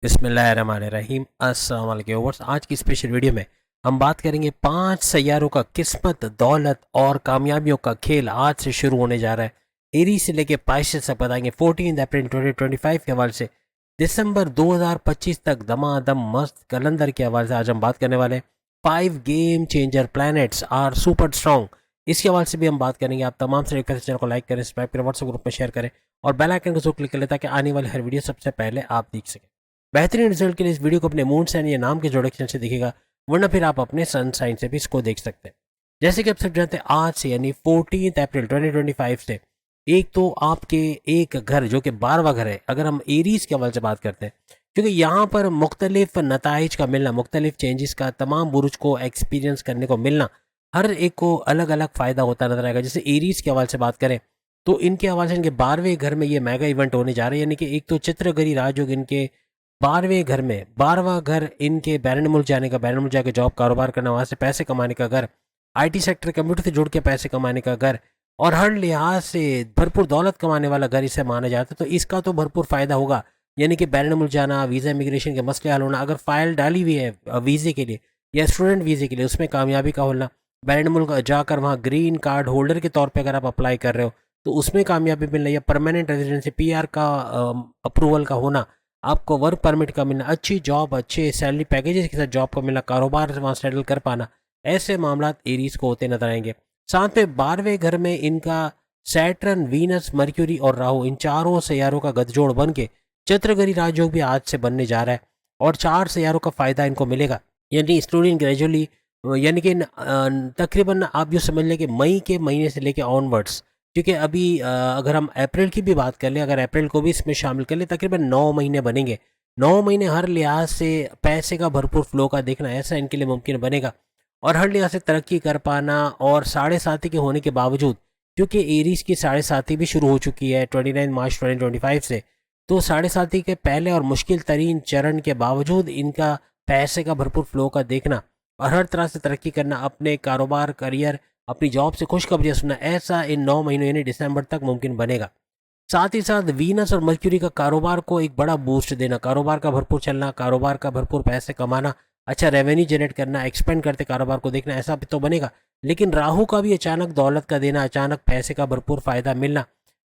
बिस्मिल्लाहिर्रहमानिर्रहीम। अस्सलाम वालेकुम व्यूअर्स। आज की स्पेशल वीडियो में हम बात करेंगे 5 सैयारों का किस्मत, दौलत और कामयाबियों का खेल आज से शुरू होने जा रहा है। एरीज से लेके पाइसेस तक बताएंगे। 14 अप्रैल 2025 के हवाले से दिसंबर 2025 तक दमादम मस्त कैलेंडर के हवाले से आज हम बात करने वाले हैं। 5 game changer planets are super strong, इसके हवाले से भी हम बात करेंगे। आप तमाम से रिक्वेस्ट चैनल को लाइक करें, सब्सक्राइब करें, व्हाट्सएप ग्रुप में शेयर करें और बेल आइकन को जरूर क्लिक करें ताकि आने वाली हर वीडियो सबसे पहले आप देख सकें। बेहतरीन रिजल्ट के लिए इस वीडियो को अपने मून साइन या नाम के जोड़ेक्शन से दिखेगा, वरना फिर आप अपने सन साइन से भी इसको देख सकते हैं। जैसे कि आप सब जानते हैं, आज से यानी 14 अप्रैल 2025 से एक तो आपके एक घर जो कि 12वां घर है, अगर हम एरीज के हवाले से बात करते हैं, क्योंकि यहाँ पर मुख्तलिफ नताइज का मिलना, मुख्तलिफ चेंजेस का तमाम बुरुज को एक्सपीरियंस करने को मिलना, हर एक को अलग अलग फ़ायदा होता नजर आएगा। जैसे एरीज के हवाले से बात करें तो इनके हवाले से इनके 12वें घर में ये मेगा इवेंट होने जा रहे हैं। यानी कि एक तो चित्रगरी राजयोग इनके 12वें घर में, 12वां घर इनके बैरन मुल्क जाने का, बैरन मुल्क जाके जॉब कारोबार करना, वहाँ से पैसे कमाने का घर, आईटी सेक्टर कंप्यूटर से जुड़ के पैसे कमाने का घर और हर लिहाज से भरपूर दौलत कमाने वाला घर इसे माना जाता है। तो इसका तो भरपूर फ़ायदा होगा। यानी कि बैरन मुल्क जाना, वीज़ा इमिग्रेशन के मसले हल होना, अगर फ़ाइल डाली हुई है वीज़े के लिए या स्टूडेंट वीज़े के लिए, उसमें कामयाबी का होना, बैरन मुल्क जाकर वहाँ ग्रीन कार्ड होल्डर के तौर पर अगर आप अप्लाई कर रहे हो तो उसमें कामयाबी मिलना, या परमानेंट रेजिडेंसी पीआर का अप्रूवल का होना, आपको वर्क परमिट का मिलना, अच्छी जॉब, अच्छे सैलरी पैकेजेस के साथ जॉब को मिलना, कारोबार वहाँ सेटल कर पाना, ऐसे मामला एरीज को होते नजर आएंगे। साथ में 12वें घर में इनका सैटर्न, वीनस, मर्क्यूरी और राहु, इन चारों सैयारों का गठजोड़ बन के चित्रगरी राजयोग भी आज से बनने जा रहा है और 4 सैयारों का फायदा इनको मिलेगा। यानी स्टूडेंट ग्रेजुअली, यानी कि तकरीबन आप यूँ समझ लें कि मई के महीने से लेके ऑनवर्ड्स, क्योंकि अभी अगर हम अप्रैल की भी बात कर लें, अगर अप्रैल को भी इसमें शामिल कर लें, तकरीबन 9 महीने बनेंगे। 9 महीने हर लिहाज से पैसे का भरपूर फ्लो का देखना ऐसा इनके लिए मुमकिन बनेगा और हर लिहाज से तरक्की कर पाना। और साढ़े साथी के होने के बावजूद, क्योंकि एरीज की साढ़े साथी भी शुरू हो चुकी है 29 मार्च 2025 से, तो साढ़े साथी के पहले और मुश्किल तरीन चरण के बावजूद इनका पैसे का भरपूर फ्लो का देखना और हर तरह से तरक्की करना, अपने कारोबार, करियर, अपनी जॉब से खुशखबरियां सुनना, ऐसा इन 9 महीनों यानी दिसंबर तक मुमकिन बनेगा। साथ ही साथ वीनस और मर्क्यूरी का कारोबार को एक बड़ा बूस्ट देना, कारोबार का भरपूर चलना, कारोबार का भरपूर पैसे कमाना, अच्छा रेवेन्यू जनरेट करना, एक्सपेंड करते कारोबार को देखना, ऐसा भी तो बनेगा। लेकिन राहु का भी अचानक दौलत का देना, अचानक पैसे का भरपूर फायदा मिलना,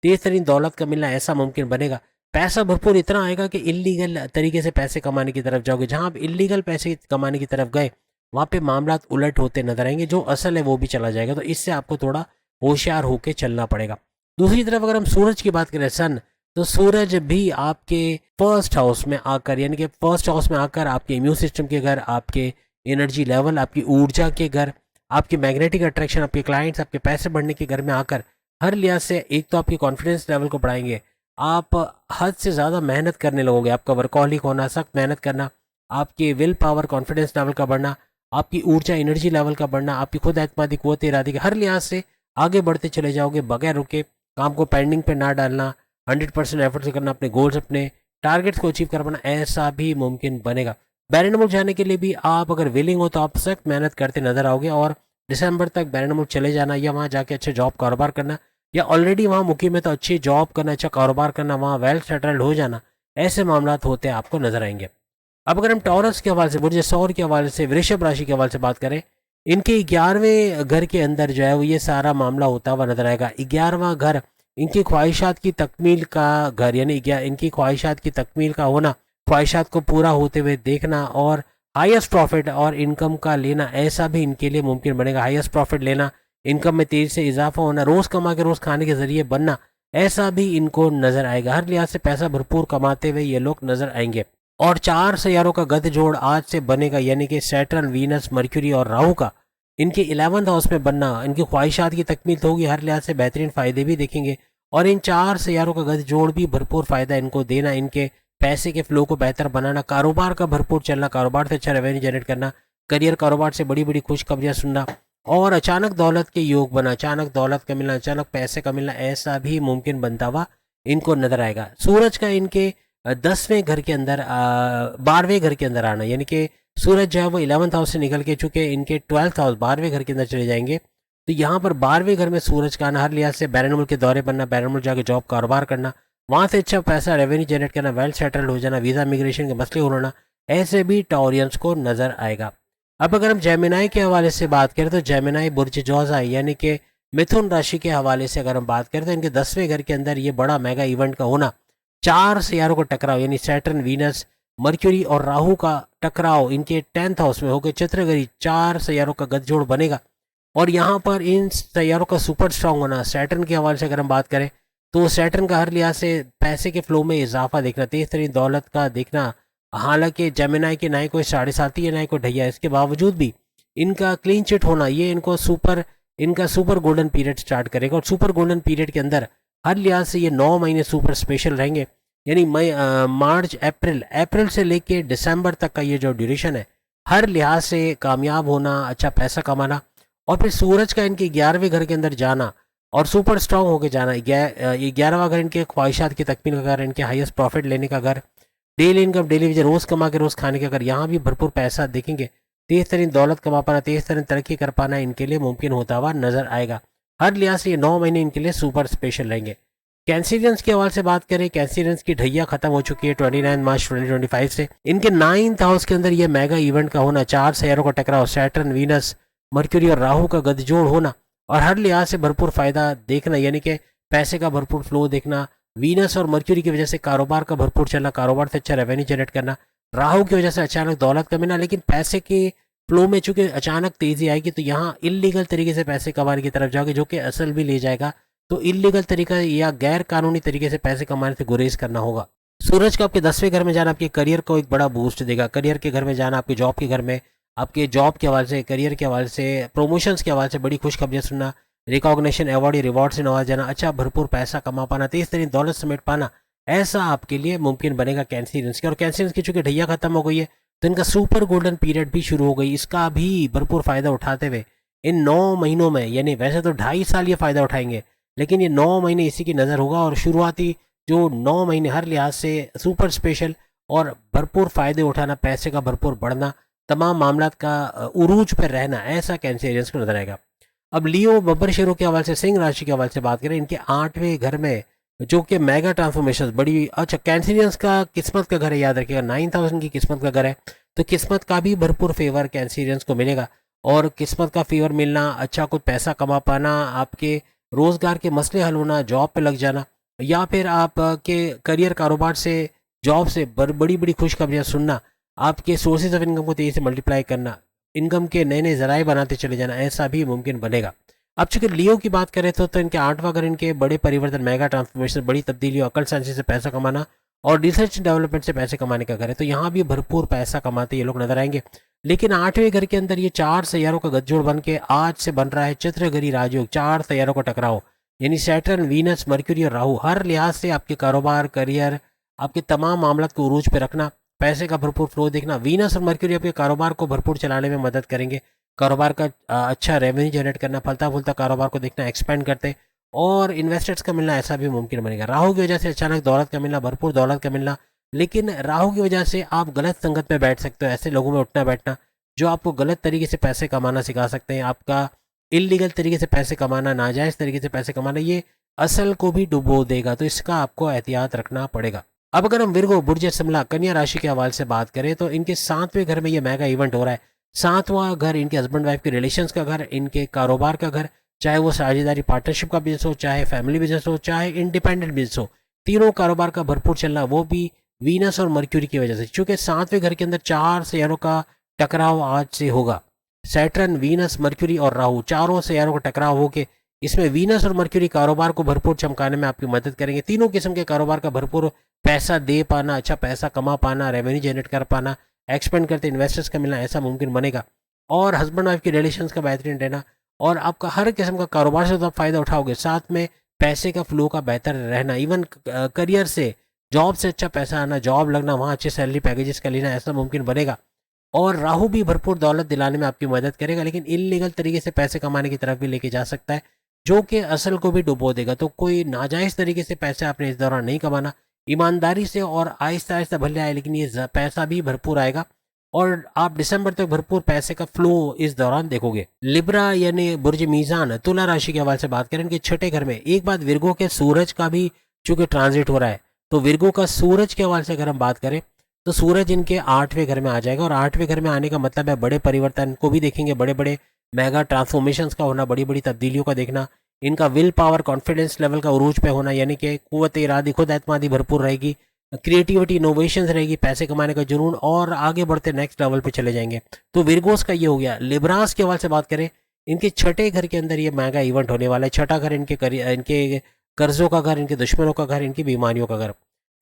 तेज तरीन दौलत का मिलना, ऐसा मुमकिन बनेगा। पैसा भरपूर इतना आएगा कि इलीगल तरीके से पैसे कमाने की तरफ जाओगे। जहां आप इलीगल पैसे कमाने की तरफ गए, वहाँ पे मामला उलट होते नजर आएंगे, जो असल है वो भी चला जाएगा। तो इससे आपको थोड़ा होशियार होकर चलना पड़ेगा। दूसरी तरफ अगर हम सूरज की बात करें, सन, तो सूरज भी आपके फर्स्ट हाउस में आकर, यानी कि फर्स्ट हाउस में आकर आपके इम्यून सिस्टम के घर, आपके एनर्जी लेवल, आपकी ऊर्जा के घर, आपकी मैग्नेटिक अट्रैक्शन, आपके क्लाइंट्स, आपके पैसे बढ़ने के घर में आकर हर लिहाज से एक तो आपकी कॉन्फिडेंस लेवल को बढ़ाएंगे, आप हद से ज़्यादा मेहनत करने लगोगे, आपका वर्कहॉलिक होना, सख्त मेहनत करना, आपके विल पावर, कॉन्फिडेंस लेवल का बढ़ना, आपकी ऊर्जा, एनर्जी लेवल का बढ़ना, आपकी खुद एतमादी, क़ुव्वत इरादी के हर लिहाज से आगे बढ़ते चले जाओगे बगैर रुके। काम को पेंडिंग पे ना डालना, 100% एफर्ट से करना, अपने गोल्स, अपने टारगेट्स को अचीव कर पाना, ऐसा भी मुमकिन बनेगा। बैरन मुल्क जाने के लिए भी आप अगर विलिंग हो तो आप सख्त मेहनत करते नजर आओगे और दिसंबर तक बैरन मुल्क चले जाना, या वहाँ जाके अच्छे जॉब कारोबार करना, या ऑलरेडी वहाँ मुकीम है तो अच्छी जॉब करना, अच्छा कारोबार करना, वहाँ वेल सेटल्ड हो जाना, ऐसे मामला होते आपको नजर आएंगे। अब अगर हम टॉरस के हवाले से, बुर्ज सौर के हवाले से, वृषभ राशि के हवाले से बात करें, इनके 11वें घर के अंदर जो है वो ये सारा मामला होता हुआ नजर आएगा। 11वां घर इनकी ख्वाहिशात की तकमील का घर, यानी इनकी ख्वाहिशात की तकमील का होना, ख्वाहिशात को पूरा होते हुए देखना और हाईएस्ट प्रॉफिट और इनकम का लेना, ऐसा भी इनके लिए मुमकिन बनेगा। हाईएस्ट प्रॉफिट लेना, इनकम में तेजी से इजाफा होना, रोज़ कमा के रोज़ खाने के जरिए बनना, ऐसा भी इनको नजर आएगा। हर लिहाज से पैसा भरपूर कमाते हुए ये लोग नजर आएंगे। और 4 सैयारों का गठजोड़ आज से बनेगा, यानी कि सैटर्न, वीनस, मर्क्यूरी और राहु का इनके 11th हाउस में बनना, इनकी ख्वाहिशात की तकमील तो होगी, हर लिहाज से बेहतरीन फ़ायदे भी देखेंगे। और इन 4 सैयारों का गठजोड़ भी भरपूर फ़ायदा इनको देना, इनके पैसे के फ्लो को बेहतर बनाना, कारोबार का भरपूर चलना, कारोबार से अच्छा रेवेन्यू जनरेट करना, करियर, कारोबार से बड़ी बड़ी खुशखबरियाँ सुनना और अचानक दौलत के योग बना, अचानक दौलत का मिलना, अचानक पैसे का मिलना, ऐसा भी मुमकिन बनता हुआ इनको नजर आएगा। सूरज का इनके 10वें घर के अंदर, 12वें घर के अंदर आना, यानी कि सूरज जो है वो 11th हाउस से निकल के चुके इनके 12th हाउस, 12वें घर के अंदर चले जाएंगे। तो यहाँ पर 12वें घर में सूरज का आना, हर लिहाज से बैरन मुल्क के दौरे बनना, बैरन मुल्क जाके जॉब कारोबार करना, वहाँ से अच्छा पैसा रेवेन्यू जनरेट करना, वेल सेटल्ड हो जाना, वीज़ा इमिग्रेशन के मसले होना, ऐसे भी टॉरियंस को नज़र आएगा। अब अगर हम जेमिनाई के हवाले से बात करें तो जेमिनाई बुर्ज जोज़ा यानी कि मिथुन राशि के हवाले से अगर हम बात करें तो इनके 10वें घर के अंदर ये बड़ा मेगा इवेंट का होना, 4 सियारों का टकराव यानी सैटर्न, वीनस, मर्क्यूरी और राहु का टकराव इनके 10th हाउस में होकर चित्रगरी 4 सियारों का गठजोड़ बनेगा। और यहाँ पर इन सैयारों का सुपर स्ट्रांग होना, सैटर्न के हवाले से अगर हम बात करें तो सैटर्न का हर लिहाज से पैसे के फ्लो में इजाफा देखना, तेज तरीन दौलत का देखना। हालांकि जेमिनाई के ना ही कोई 7.5 है ना ही कोई ढैया, इसके बावजूद भी इनका क्लीन चिट होना ये इनका सुपर गोल्डन पीरियड स्टार्ट करेगा। और सुपर गोल्डन पीरियड के अंदर हर लिहाज से ये 9 महीने सुपर स्पेशल रहेंगे, यानी मार्च अप्रैल से लेके दिसंबर तक का ये जो ड्यूरेशन है, हर लिहाज से कामयाब होना, अच्छा पैसा कमाना। और फिर सूरज का इनके 11वें घर के अंदर जाना और सुपर स्ट्रांग होके जाना। 11वां घर इनके ख्वाहिशात की तकमील का घर, इनके हाईएस्ट प्रॉफिट लेने का घर, डेली इनकम, डेली विजन, रोज़ कमा के रोज़ खाने का घर, यहाँ भी भरपूर पैसा देखेंगे। तेज तरीन दौलत कमा पाना, तेज तरीन तरक्की कर पाना इनके लिए मुमकिन होता हुआ नजर आएगा। हर लिहाज से ये 9 महीने इनके लिए सुपर स्पेशल रहेंगे। कैंसिरियंस के हवाले से बात करें, कैंसिरियंस की ढैया खत्म हो चुकी है 29 मार्च 2025 से। इनके 9th हाउस के अंदर ये मेगा इवेंट का होना, 4 शहरों का टकराव, सैटर्न, वीनस, मर्क्यूरी और राहु का गठजोड़ होना और हर लिहाज से भरपूर फायदा देखना, यानी कि पैसे का भरपूर फ्लो देखना। वीनस और मर्क्यूरी की वजह से कारोबार का भरपूर चलना, कारोबार से अच्छा रेवेन्यू जनरेट करना। राहु की वजह से अचानक दौलत का मिलना, लेकिन पैसे के फ्लो में चूंकि अचानक तेजी आएगी तो यहाँ इलीगल तरीके से पैसे कमाने की तरफ जाओगे, जो कि असल भी ले जाएगा। तो इलीगल तरीका या गैर कानूनी तरीके से पैसे कमाने से गुरेज करना होगा। सूरज का आपके 10वें घर में जाना आपके करियर को एक बड़ा बूस्ट देगा। करियर के घर में जाना, आपके जॉब के घर में, आपके जॉब के हवाले से, करियर के हवाले से, प्रमोशंस के हवाले से बड़ी खुशखबरियां सुनना, रिकॉग्निशन, अवार्ड या रिवॉर्ड से नवाजा जाना, अच्छा भरपूर पैसा कमा पाना, तेज तरीन दौलत समेट पाना, ऐसा आपके लिए मुमकिन बनेगा कैंसिरियंस के। और कैंसिरियंस की चूंकि ढैया खत्म हो गई है तो इनका सुपर गोल्डन पीरियड भी शुरू हो गई। इसका भी भरपूर फायदा उठाते हुए इन 9 महीनों में, यानी वैसे तो 2.5 साल ये फायदा उठाएंगे, लेकिन ये 9 महीने इसी की नज़र होगा। और शुरुआती जो 9 महीने हर लिहाज से सुपर स्पेशल और भरपूर फायदे उठाना, पैसे का भरपूर बढ़ना, तमाम मामलात का उरूज पर रहना, ऐसा कैंसिरियंस को नजर आएगा। अब लियो बब्बर शेरों के हवाले से, सिंह राशि के हवाले से बात करें, इनके 8वें घर में जो कि मेगा ट्रांसफॉर्मेशन बड़ी, अच्छा कैंसिरियंस का किस्मत का घर है, याद रखिएगा 9000 की किस्मत का घर है। तो किस्मत का भी भरपूर फेवर कैंसिरियंस को मिलेगा। और किस्मत का फेवर मिलना, अच्छा कुछ पैसा कमा पाना, आपके रोजगार के मसले हल होना, जॉब पे लग जाना, या फिर आपके करियर कारोबार से, जॉब से बड़ी बड़ी खुशखबरियां सुनना, आपके सोर्सेज ऑफ इनकम को तेजी से मल्टीप्लाई करना, इनकम के नए नए जराए बनाते चले जाना, ऐसा भी मुमकिन बनेगा। अब चूंकि लियो की बात करें तो इनके 8वां घर इनके बड़े परिवर्तन, मेगा ट्रांसफॉर्मेशन, बड़ी तब्दीली, अकल साइंस से पैसा कमाना और रिसर्च डेवलपमेंट से पैसे कमाने का घर है। तो यहाँ भी भरपूर पैसा कमाते ये लोग नजर आएंगे। लेकिन 8वें घर के अंदर ये 4 सैयारों का गठजोड़ बन के आज से बन रहा है चित्रगरी राजयोग, 4 सैयारों का टकराव, यानी सैटर्न, वीनस, मर्क्यूरी और राहु हर लिहाज से आपके कारोबार, करियर, आपके तमाम मामलात को उरूज पे रखना, पैसे का भरपूर फ्लो देखना। वीनस और मर्क्यूरी आपके कारोबार को भरपूर चलाने में मदद करेंगे, कारोबार का अच्छा रेवेन्यू जनरेट करना, फलता फूलता कारोबार को देखना, एक्सपेंड करते और इन्वेस्टर्स का मिलना, ऐसा भी मुमकिन बनेगा। राहु की वजह से अचानक दौलत का मिलना, भरपूर दौलत का मिलना, लेकिन राहु की वजह से आप गलत संगत में बैठ सकते हो, ऐसे लोगों में उठना बैठना जो आपको गलत तरीके से पैसे कमाना सिखा सकते हैं। आपका इलीगल तरीके से पैसे कमाना, नाजायज़ तरीके से पैसे कमाना, ये असल को भी डुबो देगा। तो इसका आपको एहतियात रखना पड़ेगा। अब अगर हम विर्गो, बुर्ज शिमला, कन्या राशि के हवाले से बात करें तो इनके 7वें घर में ये मेगा इवेंट हो रहा है। 7वां घर इनके हस्बैंड वाइफ के रिलेशंस का घर, इनके कारोबार का घर, चाहे वो साझेदारी पार्टनरशिप का बिजनेस हो, चाहे फैमिली बिजनेस हो, चाहे इंडिपेंडेंट बिजनेस हो, तीनों कारोबार का भरपूर चलना, वो भी वीनस और मर्क्यूरी की वजह से। चूंकि 7वें घर के अंदर 4 सैयारों का टकराव आज से होगा, सैटर्न, वीनस, मर्क्यूरी और राहु, चारों सैयारों का टकराव होके इसमें वीनस और मर्क्यूरी कारोबार को भरपूर चमकाने में आपकी मदद करेंगे। तीनों किस्म के कारोबार का भरपूर पैसा दे पाना, अच्छा पैसा कमा पाना, रेवेन्यू जनरेट कर पाना, एक्सपेंड करते इन्वेस्टर्स का मिलना, ऐसा मुमकिन बनेगा। और हस्बैंड वाइफ के रिलेशंस का बेहतरीन रहना और आपका हर किस्म का कारोबार से तो आप फायदा उठाओगे, साथ में पैसे का फ्लो का बेहतर रहना, इवन करियर से, जॉब से अच्छा पैसा आना, जॉब लगना, वहाँ अच्छे सैलरी पैकेजेस का लेना, ऐसा मुमकिन बनेगा। और राहु भी भरपूर दौलत दिलाने में आपकी मदद करेगा, लेकिन इलीगल तरीके से पैसे कमाने की तरफ भी लेके जा सकता है, जो कि असल को भी डुबो देगा। तो कोई नाजायज़ तरीके से पैसे आपने इस दौरान नहीं कमाना, ईमानदारी से और आहिस्ता आहिस्ता भले आए, लेकिन ये पैसा भी भरपूर आएगा और आप दिसंबर तक भरपूर पैसे का फ्लो इस दौरान देखोगे। लिब्रा यानी बुर्ज मीजान, तुला राशि के हवाले से बात करें, इनके 6ठे घर में एक बात, विर्गो के सूरज का भी चूंकि ट्रांजिट हो रहा है। तो विर्गो का सूरज के हवाले से अगर हम बात करें तो सूरज इनके 8वें घर में आ जाएगा, और 8वें घर में आने का मतलब है बड़े परिवर्तन को भी देखेंगे, बड़े बड़े मेगा ट्रांसफॉर्मेशंस का होना, बड़ी बड़ी तब्दीलियों का देखना, इनका विल पावर कॉन्फिडेंस लेवल का उरूज पे होना, यानी कि कुव्वत इरादी खुद एतमादी भरपूर रहेगी, क्रिएटिविटी इनोवेशंस रहेगी, पैसे कमाने का जुनून, और आगे बढ़ते नेक्स्ट लेवल पे चले जाएंगे। तो विर्गोस का ये हो गया। लिब्रास के हवाले से बात करें, इनके छठे घर के अंदर ये मेगा इवेंट होने वाला है। छठा घर इनके कर्जों का घर, इनके दुश्मनों का घर, इनकी बीमारियों का घर।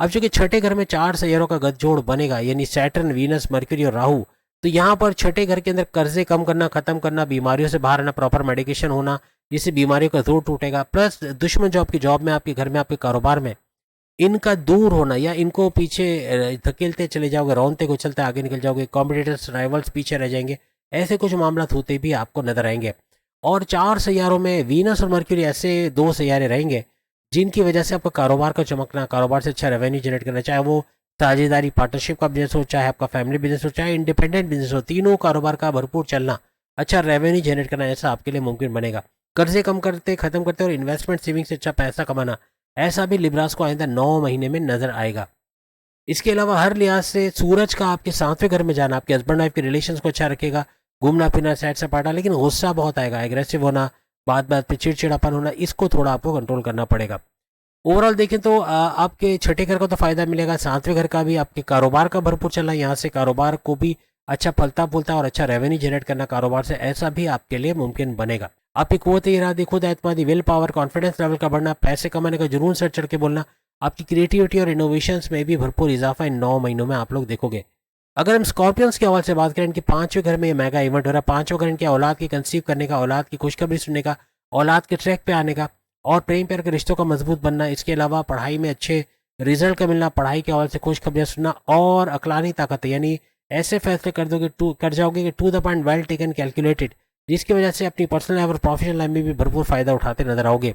अब चूंकि छठे घर में 4 सैयारों का गठजोड़ बनेगा, यानी सैटर्न, वीनस, मर्क्यूरी और राहु, तो यहाँ पर छठे घर के अंदर कर्जे कम करना, खत्म करना, बीमारियों से बाहर आना, प्रॉपर मेडिकेशन होना, जिससे बीमारियों का जोर टूटेगा, प्लस दुश्मन जो आपकी जॉब में, आपके घर में, आपके कारोबार में, इनका दूर होना, या इनको पीछे धकेलते चले जाओगे, रौनते को चलते आगे निकल जाओगे, कॉम्पिटिटर्स, राइवल्स पीछे रह जाएंगे, ऐसे कुछ मामला होते भी आपको नजर आएंगे। और 4 सैयारों में वीनस और मर्क्यूरी ऐसे 2 सैयारे रहेंगे जिनकी वजह से आपका कारोबार का चमकना, कारोबार से अच्छा रेवेन्यू जनरेट करना, चाहे वो साझेदारी पार्टनरशिप का बिजनेस हो, चाहे आपका फैमिली बिजनेस हो, चाहे इंडिपेंडेंट बिजनेस हो, तीनों कारोबार का भरपूर चलना, अच्छा रेवेन्यू जनरेट करना, ऐसा आपके लिए मुमकिन बनेगा। कर्जे कम करते, खत्म करते और इन्वेस्टमेंट सेविंग से अच्छा पैसा कमाना, ऐसा भी लिब्रास को आइंदा 9 महीने में नजर आएगा। इसके अलावा हर लिहाज से सूरज का आपके 7वें घर में जाना आपके हस्बैंड वाइफ के रिलेशन को अच्छा रखेगा, घूमना फिरना, सैर सपाटा, लेकिन गुस्सा बहुत आएगा, एग्रेसिव होना, बात बात पे चिड़चिड़ापन होना, इसको थोड़ा आपको कंट्रोल करना पड़ेगा। ओवरऑल देखें तो आपके छठे घर को तो फायदा मिलेगा, 7वें घर का भी, आपके कारोबार का भरपूर चलना, यहाँ से कारोबार को भी अच्छा फलता फूलता और अच्छा रेवेन्यू जनरेट करना कारोबार से, ऐसा भी आपके लिए मुमकिन बनेगा। आपकी कुव्वत इरादी, खुद एतमादी, विल पावर, कॉन्फिडेंस लेवल का बढ़ना, पैसे कमाने का जुनून सर चढ़ के बोलना, आपकी क्रिएटिविटी और इनोवेशंस में भी भरपूर इजाफा इन 9 महीनों में आप लोग देखोगे। अगर हम स्कॉर्पियंस के हवाले से बात करें, इनके 5वें घर में ये मेगा इवेंट हो रहा है। 5वां घर इनके औलाद की कंसीव करने का, औलाद की खुशखबरी सुनने का, औलाद के ट्रैक पे आने का, और प्रेम प्यार के रिश्तों का मजबूत बनना। इसके अलावा पढ़ाई में अच्छे रिजल्ट का मिलना, पढ़ाई के हवाले से खुशखबरियां सुनना, और अकलानी ताकत, यानी ऐसे फैसले कर जाओगे कि to the point, well taken, calculated, जिसकी वजह से अपनी पर्सनल लाइफ और प्रोफेशनल लाइफ में भी भरपूर फायदा उठाते नजर आओगे।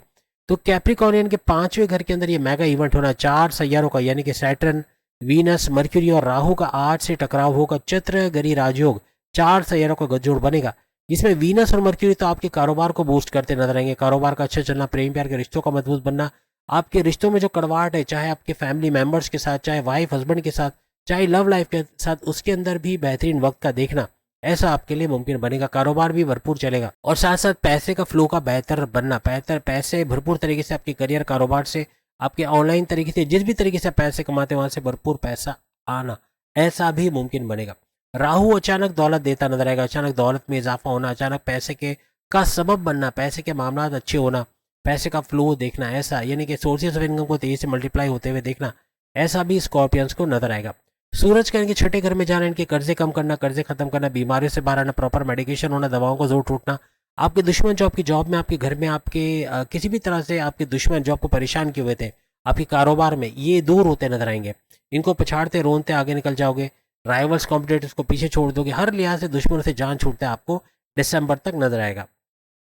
तो कैप्रिकॉर्नियन के 5वें घर के अंदर ये मेगा इवेंट होना, 4 सैयारों का, यानी कि सैटर्न, वीनस, मर्क्यूरी और राहु का आज से टकराव होगा, चत्र गरी राजयोग, 4 सैयारों का गठजोड़ बनेगा, जिसमें वीनस और मर्क्यूरी तो आपके कारोबार को बूस्ट करते नजर आएंगे, कारोबार का अच्छा चलना, प्रेम प्यार के रिश्तों का मजबूत बनना, आपके रिश्तों में जो कड़वाहट है, चाहे आपके फैमिली मेंबर्स के साथ, चाहे वाइफ हस्बैंड के साथ, चाहे लव लाइफ के साथ, उसके अंदर भी बेहतरीन वक्त का देखना, ऐसा आपके लिए मुमकिन बनेगा। कारोबार भी भरपूर चलेगा, और साथ साथ पैसे का फ्लो का बेहतर बनना, बेहतर पैसे भरपूर तरीके से आपके करियर, कारोबार से, आपके ऑनलाइन तरीके से, जिस भी तरीके से पैसे कमाते हैं वहां से भरपूर पैसा आना, ऐसा भी मुमकिन बनेगा। राहु अचानक दौलत देता नजर आएगा, अचानक दौलत में इजाफा होना, अचानक पैसे के का सबब बनना, पैसे के मामला अच्छे होना, पैसे का फ्लो देखना, ऐसा यानी कि सोर्सेज ऑफ इनकम को तेजी से मल्टीप्लाई होते हुए देखना, ऐसा भी स्कॉर्पियंस को नजर आएगा। सूरज का इनके छठे घर में जाना, इनके कर्जे कम करना, कर्जे खत्म करना, बीमारियों से बाहर आना, प्रॉपर मेडिकेशन होना, दवाओं का जोर टूटना, आपके दुश्मन जो आपकी जॉब में, आपके घर में, आपके किसी भी तरह से आपके दुश्मन जो आपको परेशान किए हुए थे आपके कारोबार में, ये दूर होते नजर आएंगे, इनको पछाड़ते रोनते आगे निकल जाओगे, राइवल्स कॉम्पिटिटर्स को पीछे छोड़ दोगे, हर लिहाज से दुश्मनों से जान छूटते आपको दिसंबर तक नजर आएगा।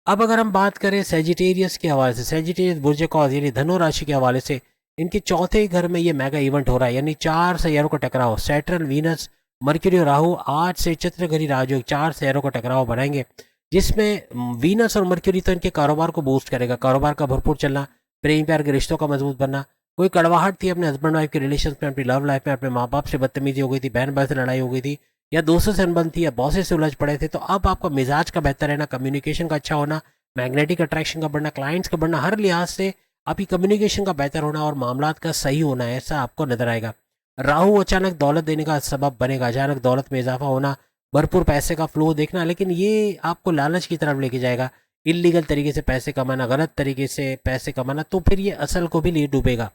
अब अगर हम बात करें सेजिटेरियस के हवाले से, सेजिटेरियस बुर्ज कॉज यानी धनु राशि के हवाले से, इनके चौथे घर में ये मेगा इवेंट हो रहा है, यानी 4 सैयारों का टकराव, सैटर्न, वीनस, मर्क्यूरी और राहु आज से चित्रगरी राजयोग 4 सैयारों का टकराव बनाएंगे, जिसमें वीनस और मर्क्यूरी तो इनके कारोबार को बूस्ट करेगा, कारोबार का भरपूर चलना, प्रेम प्यार के रिश्तों का मजबूत बनना, कोई कड़वाहट थी अपने हस्बैंड वाइफ के रिलेशन में, अपनी लव लाइफ में, अपने माँ बाप से बदतमीजी हो गई थी, बहन भाई से लड़ाई हो गई थी, या दोस्तों से अनबन थी, या बॉसेस से उलझ पड़े थे, तो अब आपका मिजाज का बेहतर रहना, कम्युनिकेशन का अच्छा होना, मैग्नेटिक अट्रैक्शन का बढ़ना, क्लाइंट्स का बढ़ना, हर लिहाज से आपकी कम्युनिकेशन का बेहतर होना और मामलात का सही होना, ऐसा आपको नजर आएगा। राहु अचानक दौलत देने का सबब बनेगा, अचानक दौलत में इजाफा होना, भरपूर पैसे का फ्लो देखना, लेकिन ये आपको लालच की तरफ लेके जाएगा, इलीगल तरीके से पैसे कमाना, गलत तरीके से पैसे कमाना, तो फिर ये असल को भी ले डूबेगा,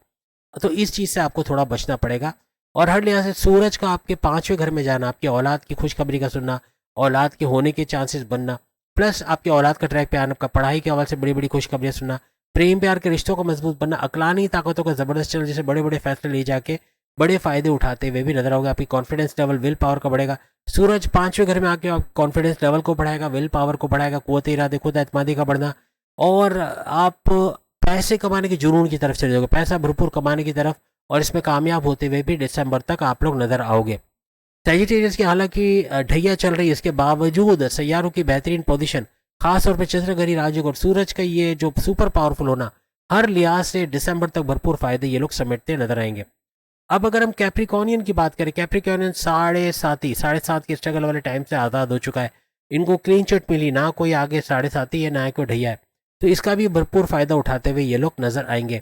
तो इस चीज़ से आपको थोड़ा बचना पड़ेगा। और हर लिहाज से सूरज का आपके 5वें घर में जाना, आपकी औलाद की खुशखबरी का सुनना, औलाद के होने के चांसेस बनना, प्लस आपके औलाद का ट्रैक पे आना, आपका पढ़ाई के हवाले से बड़ी बड़ी खुशखबरियां सुनना, प्रेम प्यार के रिश्तों को मजबूत बनना, अकलानी ताकतों का जबरदस्त चलना, जैसे बड़े बड़े फैसले ले जाके बड़े फायदे उठाते हुए भी नजर आओगे, आपकी कॉन्फिडेंस लेवल, विल पावर का बढ़ेगा। सूरज 5वें घर में आके आप कॉन्फिडेंस लेवल को बढ़ाएगा, विल पावर को बढ़ाएगा, कुव्वत इरादे, खुद एतमादी का बढ़ना, और आप पैसे कमाने के जुनून की तरफ चले जाओगे, पैसा भरपूर कमाने की तरफ, और इसमें कामयाब होते हुए भी दिसंबर तक आप लोग नजर आओगे। सेजिटेरियस की हालांकि ढैया चल रही है, इसके बावजूद सैयारों की बेहतरीन पोजीशन, खासतौर पर चंद्रगरी राजयोग और सूरज का ये जो सुपर पावरफुल होना, हर लिहाज से दिसंबर तक भरपूर फायदे ये लोग समेटते नजर आएंगे। अब अगर हम कैप्रिकॉनियन की बात करें, कैप्रिकॉनियन साढ़े सात के स्ट्रगल वाले टाइम से आज़ाद हो चुका है। इनको क्लीन चिट मिली, ना कोई आगे साढ़े सात ही है ना कोई ढैया है, तो इसका भी भरपूर फायदा उठाते हुए ये लोग नजर आएंगे।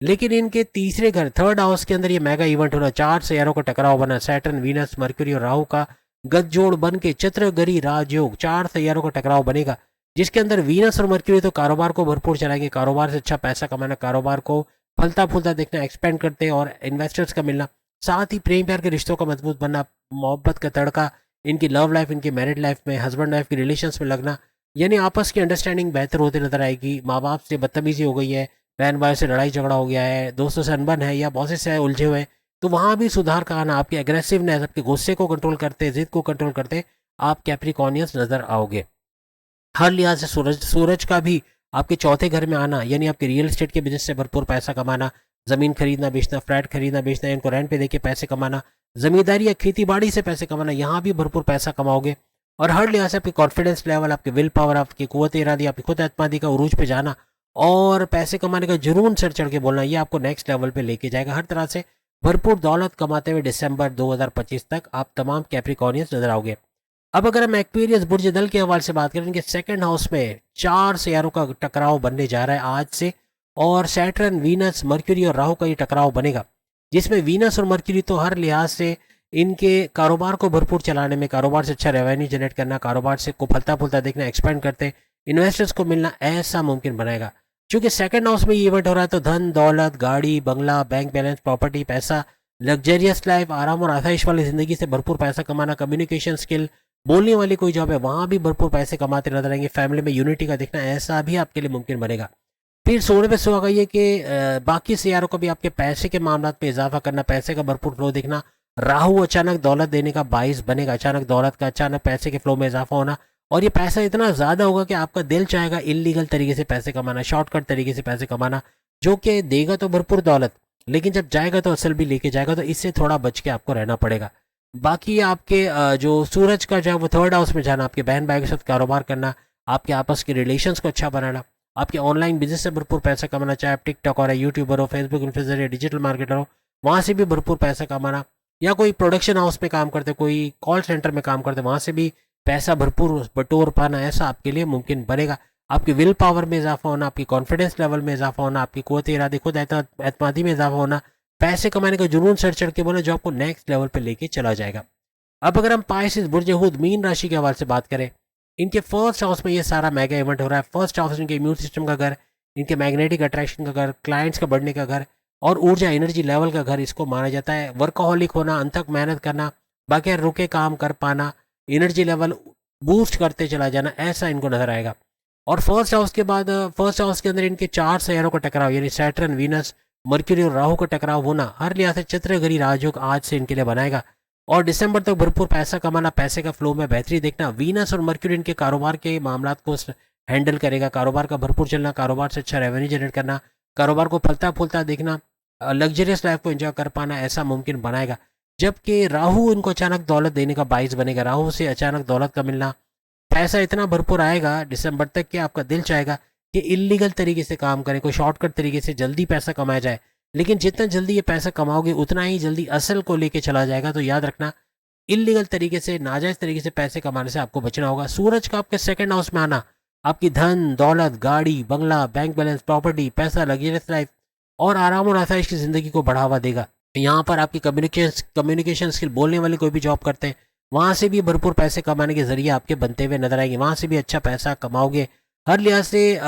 लेकिन इनके तीसरे घर थर्ड हाउस के अंदर ये मेगा इवेंट होना, 4 सितारों का टकराव बना, सैटर्न वीनस मरक्यूरी और राहु का गठजोड़ बन के चित्रगरी राजयोग, 4 सितारों का टकराव बनेगा, जिसके अंदर वीनस और मरक्यूरी तो कारोबार को भरपूर चलाएंगे, कारोबार से अच्छा पैसा कमाना, कारोबार को फलता फूलता देखना, एक्सपेंड करते हैं और इन्वेस्टर्स का मिलना, साथ ही प्रेम प्यार के रिश्तों का मजबूत बनना, मोहब्बत का तड़का इनकी लव लाइफ, इनकी मैरिड लाइफ में, हस्बैंड वाइफ के रिलेशंस में लगना, यानी आपस की अंडरस्टैंडिंग बेहतर होती नजर आएगी। माँ बाप से बदतमीजी हो गई है, बहन भाई से लड़ाई झगड़ा हो गया है, दोस्तों से अनबन है या बॉसेस से उलझे हुए, तो वहां भी सुधार का आना, आपकी एग्रेसिवनेस, आपके गुस्से को कंट्रोल करते, जिद को कंट्रोल करते आप कैप्रिकॉनियंस नजर आओगे। हर लिहाज से सूरज का भी आपके चौथे घर में आना, यानी आपके रियल एस्टेट के बिजनेस से भरपूर पैसा कमाना, जमीन खरीदना बेचना, फ्लैट खरीदना बेचना, इनको रेंट पे देके पैसे कमाना, जमींदारी या खेती बाड़ी से पैसे कमाना, यहाँ भी भरपूर पैसा कमाओगे। और हर लिहाज से आपकी कॉन्फिडेंस लेवल, आपकी विल पावर, आपकी कुव्वत इरादी, आपकी खुद एतमादी का उरूज पे जाना और पैसे कमाने का जुनून सर चढ़ के बोलना, ये आपको नेक्स्ट लेवल पे लेके जाएगा। हर तरह से भरपूर दौलत कमाते हुए दिसंबर 2025 तक आप तमाम कैप्रिकॉनियंस नजर आओगे। अब अगर हम एक्वेरियस बुर्ज दल के हवाले से बात करें, इनके सेकंड हाउस में 4 सितारों का टकराव बनने जा रहा है आज से, और सैटर्न वीनस मर्क्यूरी और राहु का ये टकराव बनेगा, जिसमें वीनस और मर्क्यूरी तो हर लिहाज से इनके कारोबार को भरपूर चलाने में, कारोबार से अच्छा रेवेन्यू जनरेट करना, कारोबार से को फलता फूलता देखना, एक्सपेंड करते इन्वेस्टर्स को मिलना, ऐसा मुमकिन बनाएगा। क्योंकि सेकंड हाउस में ये इवेंट हो रहा है, तो धन दौलत, गाड़ी बंगला, बैंक बैलेंस, प्रॉपर्टी, पैसा, लग्जरियस लाइफ, आराम और आसाइश वाली जिंदगी से भरपूर पैसा कमाना, कम्युनिकेशन स्किल, बोलने वाली कोई जॉब है वहां भी भरपूर पैसे कमाते नजर आएंगे, फैमिली में यूनिटी का देखना, ऐसा भी आपके लिए मुमकिन बनेगा। फिर 16 पे सुहागा ये कि बाकी सियारों को भी आपके पैसे के मामला में इजाफा करना, पैसे का भरपूर फ्लो देखना, राहु अचानक दौलत देने का बाइस बनेगा, अचानक दौलत का, अचानक पैसे के फ्लो में इजाफा होना, और ये पैसा इतना ज्यादा होगा कि आपका दिल चाहेगा इलीगल तरीके से पैसे कमाना, शॉर्टकट तरीके से पैसे कमाना, जो कि देगा तो भरपूर दौलत, लेकिन जब जाएगा तो असल भी लेके जाएगा, तो इससे थोड़ा बच के आपको रहना पड़ेगा। बाकी आपके जो सूरज का जो है वो थर्ड हाउस में जाना, आपके बहन भाई के साथ कारोबार करना, आपके आपस के रिलेशंस को अच्छा बनाना, आपके ऑनलाइन बिजनेस से भरपूर पैसा कमाना, चाहे आप टिकटॉक हो, यूट्यूबर हो, फेसबुक इन्फ्लुएंसर या डिजिटल मार्केटर हो, वहाँ से भी भरपूर पैसा कमाना, या कोई प्रोडक्शन हाउस में काम करते, कोई कॉल सेंटर में काम करते, वहाँ से भी पैसा भरपूर बटोर पाना, ऐसा आपके लिए मुमकिन बनेगा। आपकी विल पावर में इजाफा होना, आपकी कॉन्फिडेंस लेवल में इजाफा होना, आपकी कुव्वत इरादे, खुद एतमादी में इजाफा होना, पैसे कमाने का जुनून सर चढ़ के बोले, जो आपको नेक्स्ट लेवल पे लेके चला जाएगा। अब अगर हम पाइसेस बुर्ज हुद मीन राशि के हवाले से बात करें, इनके फर्स्ट हाउस में ये सारा मेगा इवेंट हो रहा है। फर्स्ट हाउस इनके इम्यून सिस्टम का घर, इनके मैग्नेटिक अट्रैक्शन का घर, क्लाइंट्स का बढ़ने का घर और ऊर्जा एनर्जी लेवल का घर इसको माना जाता है। वर्कaholic होना, अंतक मेहनत करना, बाकी रुके काम कर पाना, एनर्जी लेवल बूस्ट करते चला जाना, ऐसा इनको नजर आएगा। और फर्स्ट हाउस के बाद फर्स्ट हाउस के अंदर इनके 4 सितारों का टकराव, यानी सैटर्न वीनस मर्क्यूरी और राहु का टकराव होना, हर लिहाज से चित्रगरी राजयोग आज से इनके लिए बनाएगा। और दिसंबर तक भरपूर पैसा कमाना, पैसे का फ्लो में बेहतरी देखना, वीनस और मर्क्यूरी इनके कारोबार के मामला को हैंडल करेगा, कारोबार का भरपूर चलना, कारोबार से अच्छा रेवेन्यू जनरेट करना, कारोबार को फलता फूलता देखना, लग्जरियस लाइफ को एंजॉय कर पाना, ऐसा मुमकिन बनाएगा। जबकि राहु इनको अचानक दौलत देने का बाइस बनेगा, राहु से अचानक दौलत का मिलना, पैसा इतना भरपूर आएगा दिसंबर तक कि आपका दिल चाहेगा कि इलीगल तरीके से काम करें, कोई शॉर्टकट तरीके से जल्दी पैसा कमाया जाए, लेकिन जितना जल्दी ये पैसा कमाओगे उतना ही जल्दी असल को लेके चला जाएगा। तो याद रखना, इलीगल तरीके से, नाजायज तरीके से पैसे कमाने से आपको बचना होगा। सूरज का आपके सेकंड हाउस में आना आपकी धन दौलत, गाड़ी बंगला, बैंक बैलेंस, प्रॉपर्टी, पैसा, लग्जरियस लाइफ और आराम और आसाइश की जिंदगी को बढ़ावा देगा। यहाँ पर आपकी कम्युनिकेशन स्किल, बोलने वाले कोई भी जॉब करते हैं वहां से भी भरपूर पैसे कमाने के जरिए आपके बनते हुए नजर आएंगे, वहां से भी अच्छा पैसा कमाओगे। हर लिहाज से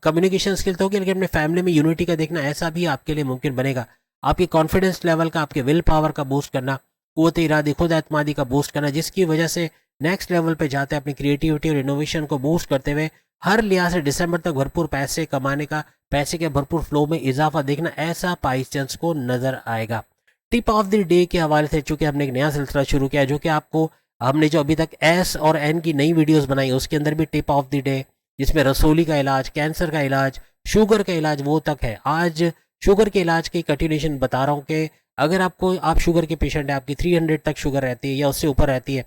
कम्युनिकेशन स्किल तो होगी, लेकिन अपने फैमिली में यूनिटी का देखना, ऐसा भी आपके लिए मुमकिन बनेगा। आपकी कॉन्फिडेंस लेवल का, आपके विल पावर का बूस्ट करना, कुव्वत इरादी, खुद एतमादी का बूस्ट करना, जिसकी वजह से नेक्स्ट लेवल पे जाते हैं अपनी क्रिएटिविटी और इनोवेशन को बूस्ट करते हुए हर लिहाज से दिसंबर तक भरपूर पैसे कमाने का, पैसे के भरपूर फ्लो में इजाफा देखना, ऐसा पाइसेंस को नजर आएगा। टिप ऑफ द डे के हवाले से चूंकि हमने एक नया सिलसिला शुरू किया, जो कि आपको हमने जो अभी तक एस और एन की नई वीडियोस बनाई उसके अंदर भी टिप ऑफ द डे, जिसमें रसोली का इलाज, कैंसर का इलाज, शुगर का इलाज, वो तक है। आज शुगर के इलाज की कंटिन्यूशन बता रहा हूँ कि अगर आप शुगर के पेशेंट है, आपकी 300 तक शुगर रहती है या उससे ऊपर रहती है,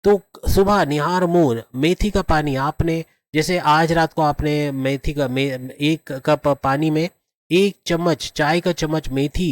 तो सुबह निहार मुंह मेथी का पानी आपने, जैसे आज रात को आपने मेथी का एक कप पानी में 1 चम्मच चाय का चम्मच मेथी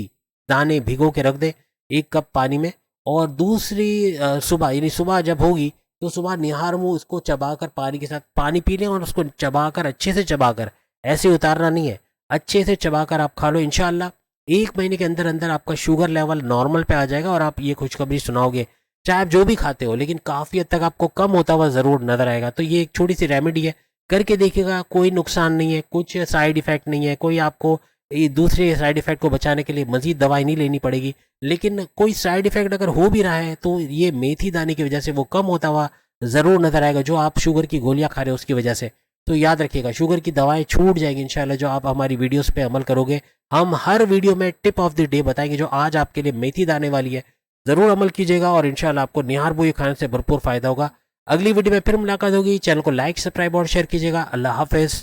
दाने भिगो के रख दें 1 कप पानी में। और दूसरी सुबह यानी सुबह जब होगी तो सुबह निहार मुंह इसको चबाकर पानी के साथ पानी पी लें और उसको चबाकर अच्छे से चबाकर, ऐसे उतारना नहीं है, अच्छे से चबाकर आप खा लो। इंशाल्लाह 1 महीने के अंदर अंदर आपका शुगर लेवल नॉर्मल पे आ जाएगा और आप ये खुशखबरी सुनाओगे। चाहे आप जो भी खाते हो लेकिन काफ़ी हद तक आपको कम होता हुआ ज़रूर नज़र आएगा। तो ये एक छोटी सी रेमेडी है, करके देखिएगा, कोई नुकसान नहीं है, कुछ साइड इफ़ेक्ट नहीं है, कोई आपको ये दूसरे साइड इफ़ेक्ट को बचाने के लिए मज़ीद दवाई नहीं लेनी पड़ेगी। लेकिन कोई साइड इफ़ेक्ट अगर हो भी रहा है तो ये मेथी दाने की वजह से वो कम होता हुआ ज़रूर नज़र आएगा, जो आप शुगर की गोलियाँ खा रहे हो उसकी वजह से। तो याद रखिएगा, शुगर की दवाएं छूट जाएगी इंशाल्लाह जो आप हमारी वीडियोस पे अमल करोगे। हम हर वीडियो में टिप ऑफ द डे बताएंगे, जो आज आपके लिए मेथी दाने वाली है, ज़रूर अमल कीजिएगा और इंशाल्लाह आपको निहार बुई खाने से भरपूर फ़ायदा होगा। अगली वीडियो में फिर मुलाकात होगी। चैनल को लाइक, सब्सक्राइब और शेयर कीजिएगा। अल्लाह हाफिज़।